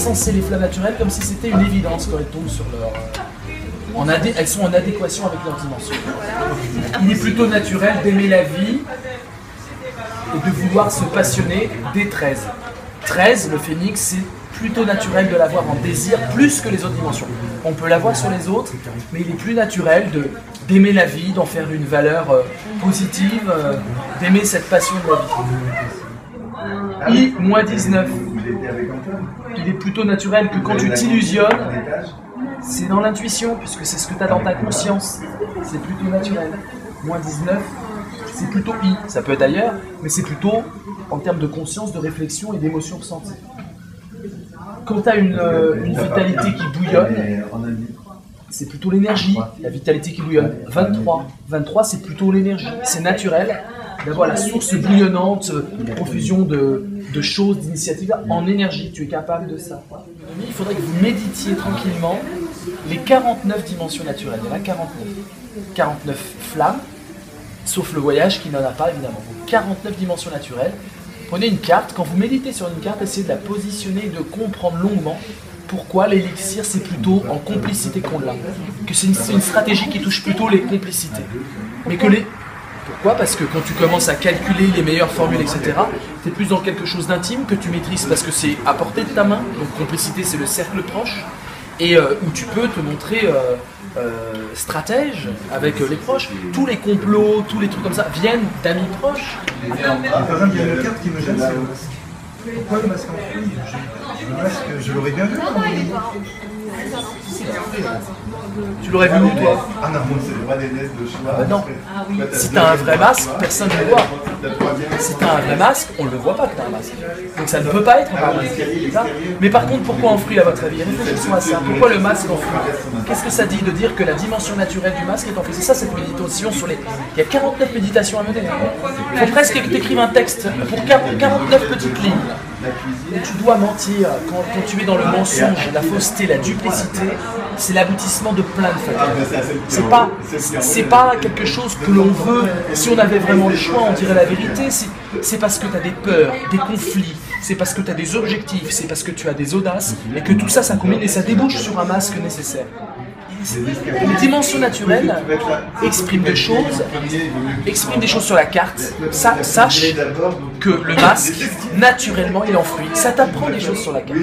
encenser les flammes naturelles comme si c'était une évidence quand elles tombent sur leur... elles sont en adéquation avec leur dimension. Il est plutôt naturel d'aimer la vie et de vouloir se passionner dès 13. 13, le phénix, c'est plutôt naturel de l'avoir en désir plus que les autres dimensions. On peut l'avoir sur les autres, mais il est plus naturel d'aimer la vie, d'en faire une valeur positive, d'aimer cette passion de la vie. I-19. Il est plutôt naturel que quand tu t'illusionnes, c'est dans l'intuition, puisque c'est ce que tu as dans ta conscience. C'est plutôt naturel. -19, c'est plutôt I. Ça peut être ailleurs, mais c'est plutôt en termes de conscience, de réflexion et d'émotion ressentie. Quand tu as une vitalité qui bouillonne, c'est plutôt l'énergie, la vitalité qui bouillonne. 23. 23, c'est plutôt l'énergie. C'est naturel d'avoir la source bouillonnante, profusion de choses, d'initiatives en énergie. Tu es capable de ça. Il faudrait que vous méditiez tranquillement les 49 dimensions naturelles. Il y en a 49. 49 flammes, sauf le voyage qui n'en a pas évidemment. 49 dimensions naturelles. Prenez une carte, quand vous méditez sur une carte, essayez de la positionner et de comprendre longuement pourquoi l'élixir c'est plutôt en complicité qu'on l'a. Que c'est une stratégie qui touche plutôt les complicités. Mais que Pourquoi? Parce que quand tu commences à calculer les meilleures formules, etc., tu es plus dans quelque chose d'intime que tu maîtrises parce que c'est à portée de ta main. Donc complicité c'est le cercle proche. Et où tu peux te montrer stratège avec les proches. Tous les complots, tous les trucs comme ça viennent d'amis proches. Par exemple, il y a une carte qui me gêne, c'est le masque. Pourquoi le masque en fruit? Le masque, je l'aurais bien vu. Tu l'aurais vu où, toi? Ah non, c'est pas des nez de choix. Non. Si t'as un vrai masque, personne ne le voit. Si t'as un vrai masque, on ne le voit pas que t'as un masque. Donc ça ne peut pas être un masque. Mais par contre, pourquoi en fruit à votre avis? Réfléchissons à ça. Pourquoi le masque en fruit? Qu'est-ce que ça dit de dire que la dimension naturelle du masque est en fruit? C'est ça cette méditation sur les... Il y a 49 méditations à mener. Il faut presque que tu écrives un texte pour 49 petites lignes. Et tu dois mentir quand tu es dans le mensonge, la fausseté, la duplicité, c'est l'aboutissement de plein de facteurs. C'est pas quelque chose que l'on veut. Si on avait vraiment le choix, on dirait la vérité. C'est parce que tu as des peurs, des conflits, c'est parce que tu as des objectifs, c'est parce que tu as des audaces, et que tout ça, ça combine et ça débouche sur un masque nécessaire. Les dimensions naturelles expriment des choses sur la carte. Sache que le masque, naturellement, il est en fruit. Ça t'apprend des choses sur la carte.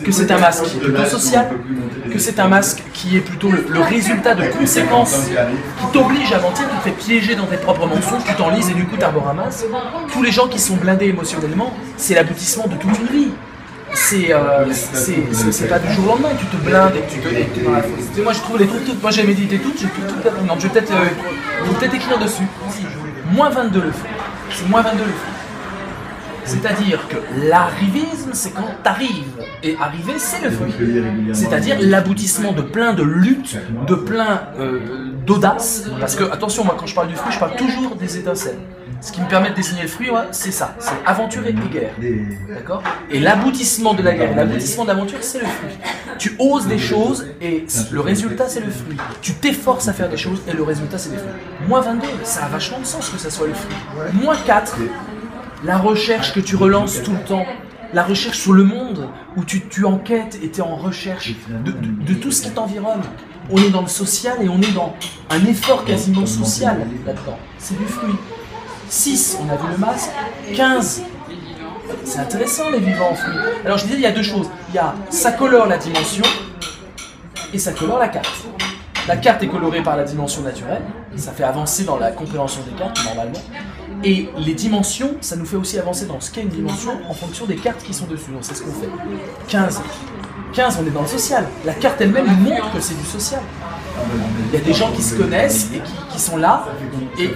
Que c'est un masque qui est plutôt social, que c'est un masque qui est plutôt le résultat de conséquences qui t'oblige à mentir, qui te fait piéger dans tes propres mensonges, tu t'enlises et du coup t'arbores un masque. Tous les gens qui sont blindés émotionnellement, c'est l'aboutissement de toute une vie. C'est pas du jour au lendemain, tu te blindes et tu te dans la fausseté. Moi je trouve les trucs, moi j'ai médité toutes, non, je vais peut-être écrire dessus. -22 le fruit. C'est -22 le fruit. C'est-à-dire que l'arrivisme, c'est quand t'arrives. Et arriver, c'est le fruit. C'est-à-dire l'aboutissement de plein de luttes, de plein d'audace. Parce que, attention, moi quand je parle du fruit, je parle toujours des étincelles. Ce qui me permet de désigner le fruit, ouais, c'est ça. C'est aventure et guerre. D'accord? Et l'aboutissement de la guerre, l'aboutissement de l'aventure, c'est le fruit. Tu oses des choses et le résultat, c'est le fruit. Tu t'efforces à faire des choses et le résultat, c'est le fruit. -22, ça a vachement de sens que ça soit le fruit. -4. La recherche que tu relances tout le temps, la recherche sur le monde, où tu enquêtes et tu es en recherche de tout ce qui t'environne. On est dans le social et on est dans un effort quasiment social là-dedans. C'est du fruit. 6, on a vu le masque. 15, c'est intéressant les vivants en fruit. Alors je disais, il y a deux choses. Il y a, ça colore la dimension et ça colore la carte. La carte est colorée par la dimension naturelle, ça fait avancer dans la compréhension des cartes normalement. Et les dimensions, ça nous fait aussi avancer dans ce qu'est une dimension en fonction des cartes qui sont dessus. Donc c'est ce qu'on fait. 15, on est dans le social. La carte elle-même nous montre que c'est du social. Il y a des gens qui se connaissent et qui sont là, et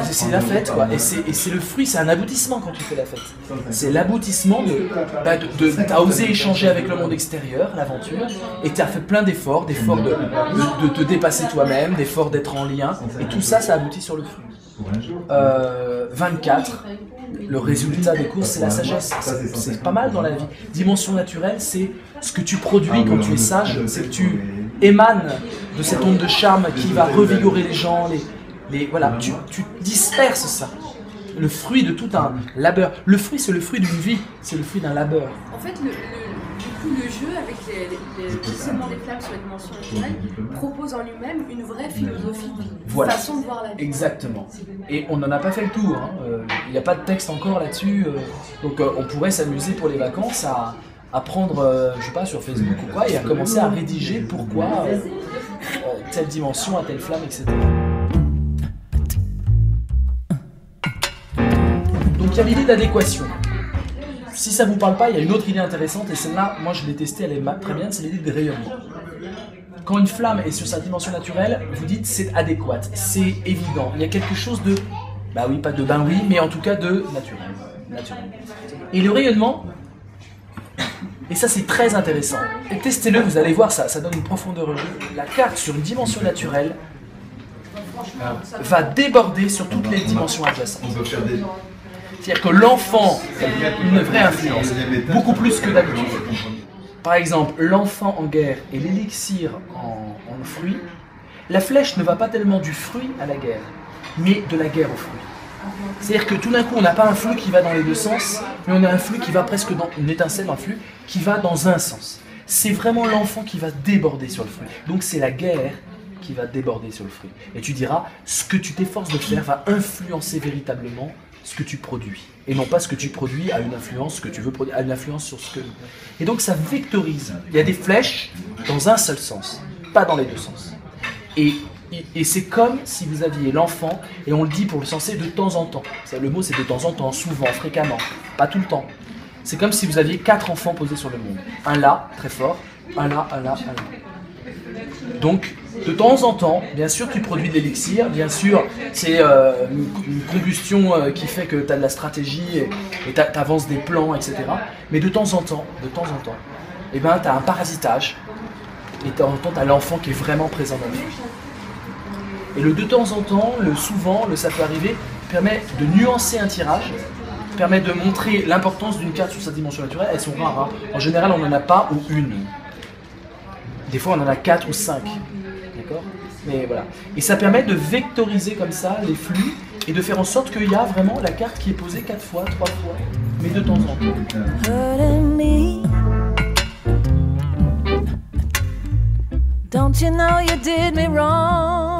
c'est la fête, quoi. Et c'est le fruit, c'est un aboutissement quand tu fais la fête. C'est l'aboutissement t'as osé échanger avec le monde extérieur, l'aventure, et tu as fait plein d'efforts, de te dépasser toi-même, d'efforts d'être en lien, et tout ça, ça aboutit sur le fruit. 24, le résultat des courses, c'est la sagesse. C'est pas mal dans la vie. Dimension naturelle, c'est ce que tu produis quand tu es sage, c'est que tu émanes de cette onde de charme qui va revigorer les gens, voilà, tu disperses ça. Le fruit de tout un labeur. Le fruit, c'est le fruit d'une vie, c'est le fruit d'un labeur. En fait, Du coup, le jeu, avec le positionnement des flammes sur les dimensions naturelles, propose en lui-même une vraie philosophie, Voilà. façon de voir la vie. Exactement. Et on n'en a pas fait le tour. Hein. Il n'y a pas de texte encore là-dessus. Donc on pourrait s'amuser pour les vacances à prendre, je sais pas, sur Facebook ou quoi, et à commencer à rédiger pourquoi telle dimension a telle flamme, etc. Donc il y a l'idée d'adéquation. Si ça vous parle pas, il y a une autre idée intéressante, et celle-là, moi je l'ai testée, elle est très bien, c'est l'idée de rayonnement. Quand une flamme est sur sa dimension naturelle, vous dites c'est adéquat, c'est évident, il y a quelque chose de, bah oui, pas de ben oui, mais en tout cas de naturel. Et le rayonnement, et ça c'est très intéressant, et testez-le, vous allez voir, ça donne une profondeur au jeu. La carte sur une dimension naturelle va déborder sur toutes les dimensions adjacentes. C'est-à-dire que l'enfant a une vraie influence, beaucoup plus que d'habitude. Par exemple, l'enfant en guerre et l'élixir en fruit, la flèche ne va pas tellement du fruit à la guerre, mais de la guerre au fruit. C'est-à-dire que tout d'un coup, on n'a pas un flux qui va dans les deux sens, mais on a un flux qui va presque dans une étincelle, un flux qui va dans un sens. C'est vraiment l'enfant qui va déborder sur le fruit. Donc c'est la guerre qui va déborder sur le fruit. Et tu diras, ce que tu t'efforces de faire va influencer véritablement ce que tu produis. Et non pas ce que tu produis a une influence, ce que tu veux produire a une influence sur ce que... Et donc ça vectorise. Il y a des flèches dans un seul sens, pas dans les deux sens. Et c'est comme si vous aviez l'enfant, et on le dit pour le sensé de temps en temps. Le mot c'est de temps en temps, souvent, fréquemment, pas tout le temps. C'est comme si vous aviez 4 enfants posés sur le monde. Un là, très fort, un là, un là, un là. Donc, de temps en temps, bien sûr tu produis de l'élixir, bien sûr c'est une combustion qui fait que tu as de la stratégie et tu avances des plans, etc. Mais de temps en temps, eh ben, tu as un parasitage et de temps en temps tu as l'enfant qui est vraiment présent dans le jeu. Et le de temps en temps, le souvent, le ça peut arriver, permet de nuancer un tirage, permet de montrer l'importance d'une carte sur sa dimension naturelle. Elles sont rares, hein. En général on n'en a pas ou une. Des fois on en a 4 ou 5. D'accord ? Mais voilà. Et ça permet de vectoriser comme ça les flux et de faire en sorte qu'il y a vraiment la carte qui est posée 4 fois, 3 fois, mais de temps en temps. Don't you know you did me wrong?